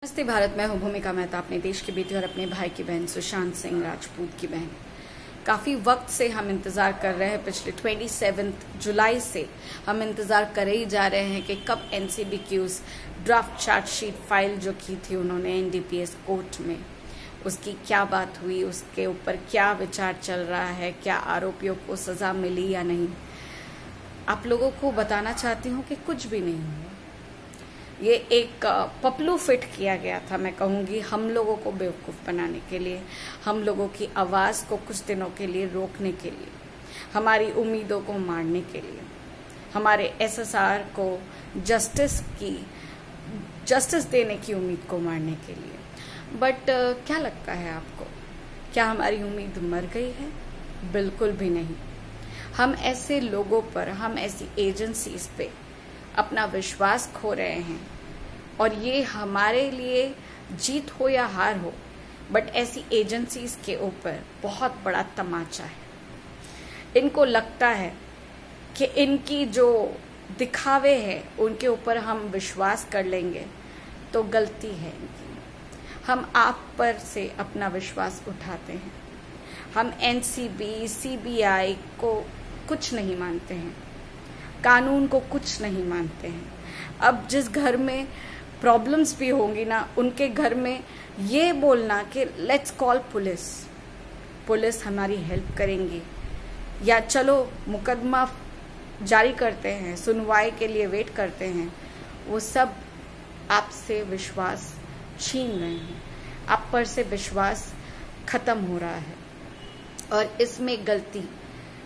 नमस्ते भारत, मैं हूँ भूमिका मेहता, अपने देश की बेटी और अपने भाई की बहन सुशांत सिंह राजपूत की बहन। काफ़ी वक्त से हम इंतज़ार कर रहे हैं, पिछले 27 जुलाई से हम इंतज़ार कर ही जा रहे हैं कि कब एनसीबी की उस ड्राफ्ट चार्जशीट फाइल जो की थी उन्होंने एनडीपीएस कोर्ट में, उसकी क्या बात हुई, उसके ऊपर क्या विचार चल रहा है, क्या आरोपियों को सज़ा मिली या नहीं। आप लोगों को बताना चाहती हूँ कि कुछ भी नहीं हुआ। ये एक पपलू फिट किया गया था, मैं कहूँगी, हम लोगों को बेवकूफ़ बनाने के लिए, हम लोगों की आवाज़ को कुछ दिनों के लिए रोकने के लिए, हमारी उम्मीदों को मारने के लिए, हमारे एसएसआर को जस्टिस देने की उम्मीद को मारने के लिए। बट क्या लगता है आपको, क्या हमारी उम्मीद मर गई है? बिल्कुल भी नहीं। हम ऐसे लोगों पर, हम ऐसी एजेंसीज पे अपना विश्वास खो रहे हैं और ये हमारे लिए जीत हो या हार हो, बट ऐसी एजेंसीज के ऊपर बहुत बड़ा तमाचा है। इनको लगता है कि इनकी जो दिखावे हैं उनके ऊपर हम विश्वास कर लेंगे तो गलती है इनकी। हम आप पर से अपना विश्वास उठाते हैं। हम एनसीबी, सीबीआई को कुछ नहीं मानते हैं, कानून को कुछ नहीं मानते हैं। अब जिस घर में प्रॉब्लम्स भी होंगी ना, उनके घर में ये बोलना कि लेट्स कॉल पुलिस हमारी हेल्प करेंगी, या चलो मुकदमा जारी करते हैं, सुनवाई के लिए वेट करते हैं, वो सब आपसे विश्वास छीन रहे हैं। आप पर से विश्वास खत्म हो रहा है और इसमें गलती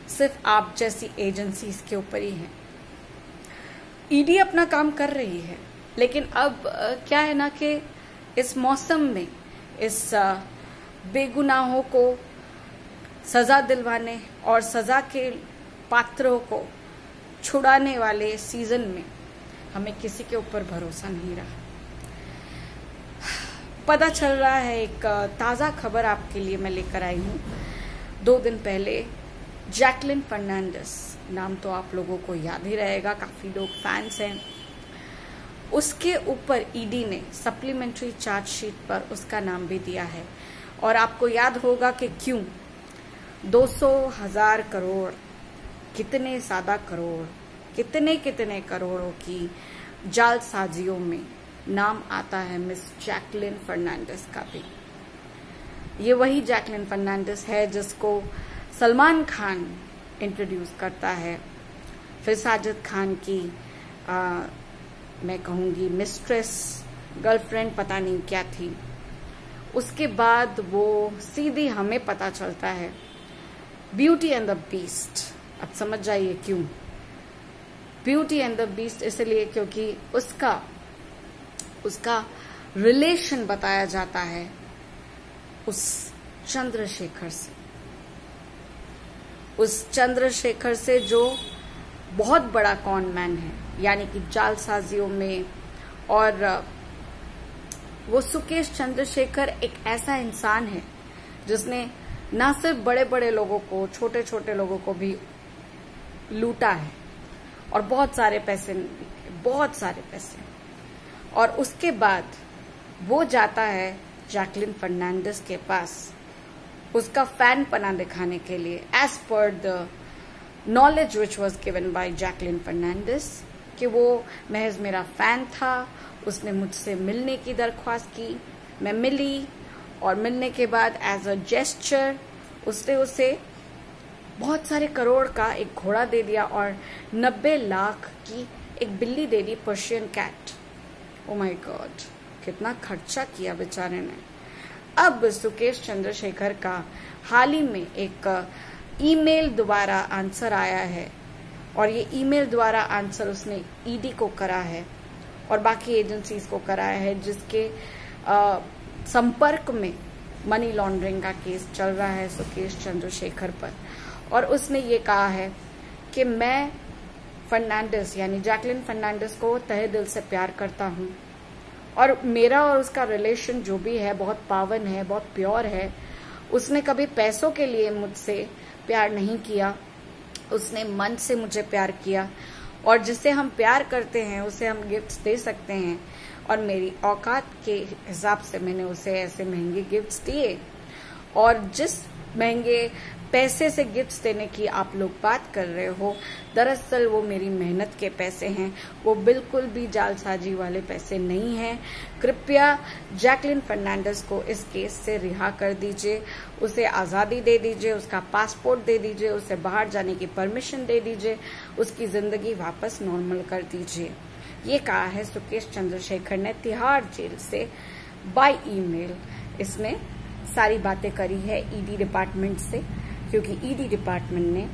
सिर्फ आप जैसी एजेंसीज के ऊपर ही है। ईडी अपना काम कर रही है, लेकिन अब क्या है ना कि इस मौसम में, इस बेगुनाहों को सजा दिलवाने और सजा के पात्रों को छुड़ाने वाले सीजन में हमें किसी के ऊपर भरोसा नहीं रहा। पता चल रहा है, एक ताज़ा खबर आपके लिए मैं लेकर आई हूँ। 2 दिन पहले जैकलिन फर्नांडिस, नाम तो आप लोगों को याद ही रहेगा, काफ़ी लोग फैंस हैं, उसके ऊपर ईडी ने सप्लीमेंट्री चार्जशीट पर उसका नाम भी दिया है। और आपको याद होगा कि क्यों 200,000 करोड़, कितने सादा करोड़, कितने करोड़ों की जालसाजियों में नाम आता है मिस जैकलिन फर्नांडिस का भी। ये वही जैकलिन फर्नांडिस है जिसको सलमान खान इंट्रोड्यूस करता है, फिर साजिद खान की मैं कहूँगी मिस्ट्रेस, गर्लफ्रेंड, पता नहीं क्या थी। उसके बाद वो सीधी हमें पता चलता है ब्यूटी एंड द बीस्ट। अब समझ जाइए क्यों ब्यूटी एंड द बीस्ट, इसलिए क्योंकि उसका रिलेशन बताया जाता है उस चंद्रशेखर से जो बहुत बड़ा कॉन मैन है, यानी कि जालसाजियों में। और वो सुकेश चंद्रशेखर एक ऐसा इंसान है जिसने ना सिर्फ बड़े बड़े लोगों को, छोटे छोटे लोगों को भी लूटा है और बहुत सारे पैसे। और उसके बाद वो जाता है जैकलिन फर्नांडिस के पास उसका फैन पना दिखाने के लिए, एज पर the knowledge which was given by Jacqueline Fernandez, कि वो महज मेरा फैन था, उसने मुझसे मिलने की दरख्वास्त की, मैं मिली, और मिलने के बाद एज अ जेस्चर उसने उसे बहुत सारे करोड़ का एक घोड़ा दे दिया और 90 लाख की एक बिल्ली दे दी, Persian cat. Oh my God, कितना खर्चा किया बेचारे ने। अब सुकेश चंद्रशेखर का हाल ही में एक ईमेल द्वारा आंसर आया है, और ये ईमेल द्वारा आंसर उसने ईडी को करा है और बाकी एजेंसीज को कराया है, जिसके संपर्क में मनी लॉन्ड्रिंग का केस चल रहा है सुकेश चंद्रशेखर पर। और उसने ये कहा है कि मैं फर्नांडिस, यानी जैकलिन फर्नांडिस को तहे दिल से प्यार करता हूँ, और मेरा और उसका रिलेशन जो भी है बहुत पावन है, बहुत प्योर है। उसने कभी पैसों के लिए मुझसे प्यार नहीं किया, उसने मन से मुझे प्यार किया, और जिसे हम प्यार करते हैं उसे हम गिफ्ट्स दे सकते हैं, और मेरी औकात के हिसाब से मैंने उसे ऐसे महंगे गिफ्ट्स दिए। और जिस महंगे पैसे से गिफ्ट्स देने की आप लोग बात कर रहे हो, दरअसल वो मेरी मेहनत के पैसे हैं, वो बिल्कुल भी जालसाजी वाले पैसे नहीं हैं। कृपया जैकलिन फर्नांडिस को इस केस से रिहा कर दीजिए, उसे आज़ादी दे दीजिए, उसका पासपोर्ट दे दीजिए, उसे बाहर जाने की परमिशन दे दीजिए, उसकी जिंदगी वापस नॉर्मल कर दीजिए। ये कहा है सुकेश चंद्रशेखर ने तिहाड़ जेल से बाय ईमेल। इसने सारी बातें करी है ईडी डिपार्टमेंट से, क्योंकि ईडी डिपार्टमेंट ने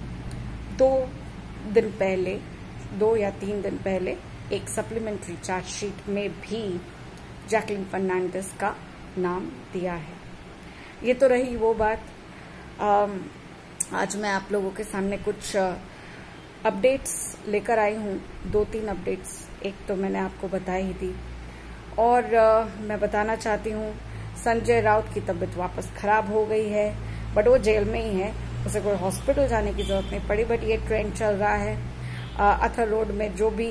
2 या 3 दिन पहले एक सप्लीमेंट्री चार्जशीट में भी जैकलिन फर्नांडिस का नाम दिया है। ये तो रही वो बात। आज मैं आप लोगों के सामने कुछ अपडेट्स लेकर आई हूँ, 2-3 अपडेट्स। एक तो मैंने आपको बताई ही थी, और मैं बताना चाहती हूँ संजय राउत की तबीयत वापस खराब हो गई है, बट वो जेल में ही है, उसे कोई हॉस्पिटल जाने की जरूरत नहीं पड़ी। बट ये ट्रेंड चल रहा है, अथर रोड में जो भी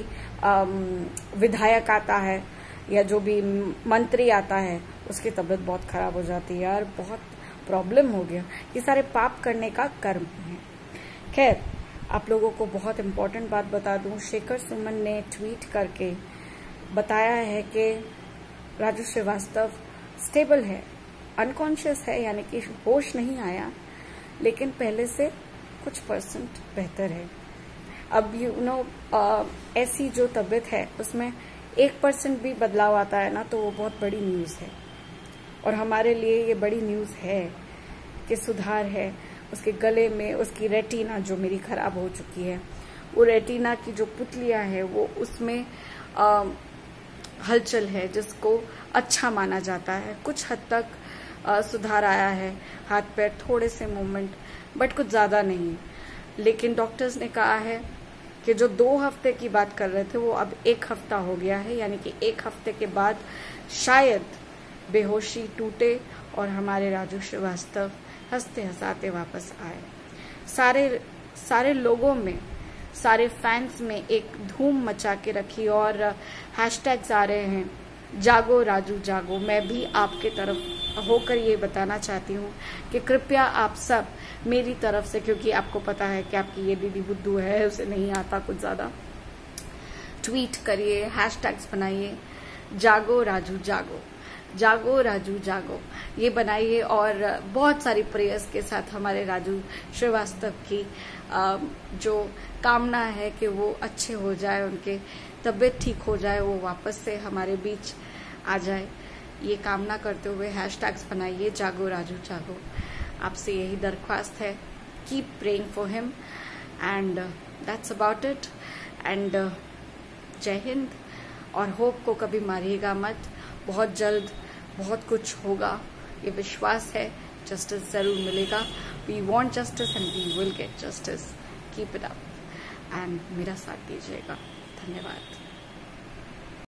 विधायक आता है या जो भी मंत्री आता है उसकी तबीयत बहुत खराब हो जाती है। यार बहुत प्रॉब्लम हो गया, ये सारे पाप करने का कर्म है। खैर, आप लोगों को बहुत इम्पोर्टेंट बात बता दूं, शेखर सुमन ने ट्वीट करके बताया है कि राजू श्रीवास्तव स्टेबल है, अनकॉन्शियस है, यानी कि होश नहीं आया, लेकिन पहले से कुछ % बेहतर है। अब ऐसी जो तबीयत है उसमें 1% भी बदलाव आता है ना, तो वो बहुत बड़ी न्यूज़ है, और हमारे लिए ये बड़ी न्यूज़ है कि सुधार है। उसके गले में उसकी रेटिना जो मेरी खराब हो चुकी है, वो रेटिना की जो पुतलियां है वो उसमें हलचल है, जिसको अच्छा माना जाता है। कुछ हद तक सुधार आया है, हाथ पैर थोड़े से मूवमेंट, बट कुछ ज्यादा नहीं। लेकिन डॉक्टर्स ने कहा है कि जो 2 हफ्ते की बात कर रहे थे वो अब 1 हफ्ता हो गया है, यानी कि 1 हफ्ते के बाद शायद बेहोशी टूटे और हमारे राजू श्रीवास्तव हंसते हंसाते वापस आए। सारे लोगों में, सारे फैंस में एक धूम मचा के रखी, और हैशटैग्स आ रहे हैं जागो राजू जागो। मैं भी आपके तरफ होकर ये बताना चाहती हूँ कि कृपया आप सब मेरी तरफ से, क्योंकि आपको पता है कि आपकी ये दीदी बुद्धू है, उसे नहीं आता कुछ ज्यादा, ट्वीट करिए, हैशटैग्स बनाइए, जागो राजू जागो, जागो राजू जागो, ये बनाइए। और बहुत सारी प्रेयर्स के साथ हमारे राजू श्रीवास्तव की जो कामना है कि वो अच्छे हो जाए, उनके तबीयत ठीक हो जाए, वो वापस से हमारे बीच आ जाए, ये कामना करते हुए हैशटैग्स बनाइए, जागो राजू जागो। आपसे यही दरख्वास्त है, keep praying for him, and that's about it. And जय हिंद, और होप को कभी मारिएगा मत, बहुत जल्द बहुत कुछ होगा, ये विश्वास है, जस्टिस जरूर मिलेगा। We want justice and we will get justice. Keep it up and मेरा साथ दीजिएगा। धन्यवाद।